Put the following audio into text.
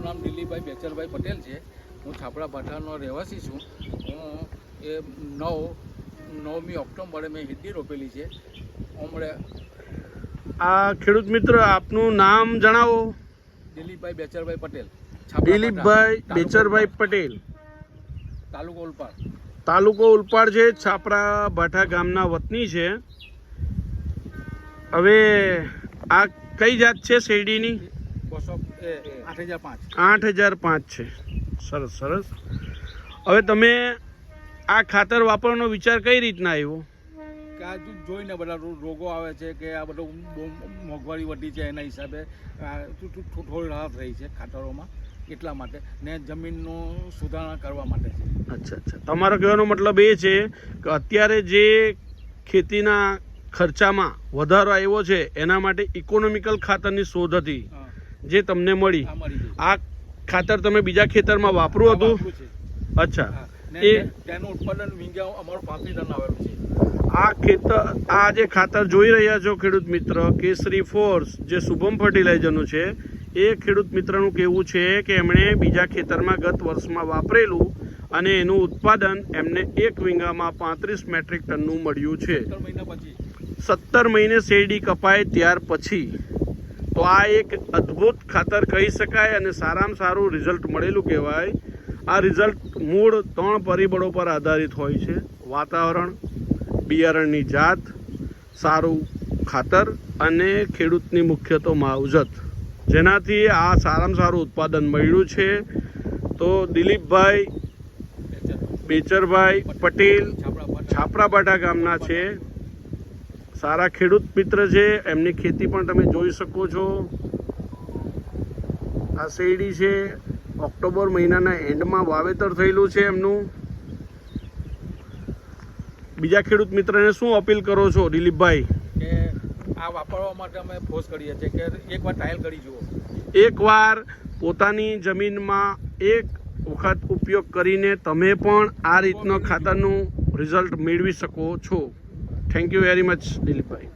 મારું નામ દિલીપભાઈ બેચરભાઈ પટેલ છે. હું છાપરા ભાઠાનો રહેવાસી છું. હું એ 9મી ઓક્ટોબરે મેં હિંડી રોપેલી છે. હમણાં આ ખેડૂત મિત્ર આપનું નામ જણાવો. દિલીપભાઈ બેચરભાઈ પટેલ. દિલીપભાઈ બેચરભાઈ પટેલ, તાલુકો ઉલપાડ. તાલુકો ઉલપાડ છે. છાપરા ભાઠા ગામના વતની છે. હવે આ કઈ જાત છે શેરડીની? 8005. 8005 છે. સરસ સરસ. હવે તમે આ ખાતર વાપરવાનો વિચાર કઈ રીતના આવ્યો? કે આ જોઈને બધા રોગો આવે છે કે આ બધું બહુ મોંઘવારી વધી છે, એના હિસાબે થોડી રાહત રહી છે ખાતરોમાં, એટલા માટે ને જમીનનું સુધારણા કરવા માટે છે. અચ્છા અચ્છા. તમારો કહેવાનો મતલબ એ છે કે અત્યારે જે ખેતીના ખર્ચામાં વધારો આવ્યો છે એના માટે ઇકોનોમિકલ ખાતરની શોધ હતી જે તમને મળી. આ ખાતર તમે બીજા ખેતરમાં વાપરું હતું? અચ્છા. તેનું ઉત્પાદન વીંગ્યા અમારું 35 ટન આવેલું છે. આ જે ખાતર જોઈ રહ્યા છો ખેડૂત મિત્ર, કેસરી ફોર્સ જે શુભમ ફર્ટિલાઇઝરનું છે, એ ખેડૂત મિત્રનું કહેવું છે કે એમણે બીજા ખેતરમાં ગત વર્ષમાં વાપરેલું અને એનું ઉત્પાદન એમને 1 વીંગામાં 35 મેટ્રિક ટનનું મળ્યું છે. 17 મહિને શેરડી કપાય ત્યાર પછી. તો આ એક અદ્ભુત ખાતર કહી શકાય અને સારામાં સારું રિઝલ્ટ મળેલું કહેવાય. આ રિઝલ્ટ મૂળ 3 પરિબળો પર આધારિત હોય છે: વાતાવરણ, બિયારણની જાત, સારું ખાતર અને ખેડૂતની મુખ્ય તો માવજત, જેનાથી આ સારામાં સારું ઉત્પાદન મળ્યું છે. તો દિલીપભાઈ બેચરભાઈ પટેલ છાપરા ભાઠા ગામના છે. સારા ખેડૂત મિત્ર છે. એમની ખેતી પણ તમે જોઈ શકો છો. આ શેરડી છે, ઓક્ટોબર મહિનાના એન્ડમાં વાવેતર થયેલું છે એમનું. બીજા ખેડૂત મિત્રને શું અપીલ કરો છો દિલીપભાઈ? કે આ વાપરવા માટે અમે ફોર્સ કરીએ છીએ કે એકવાર ટ્રાયલ કરી જુઓ. એકવાર પોતાની જમીનમાં એક વખત ઉપયોગ કરીને તમે પણ આ રીતનો ખાતરનું રિઝલ્ટ મેળવી શકો છો. Thank you very much Dilipbhai.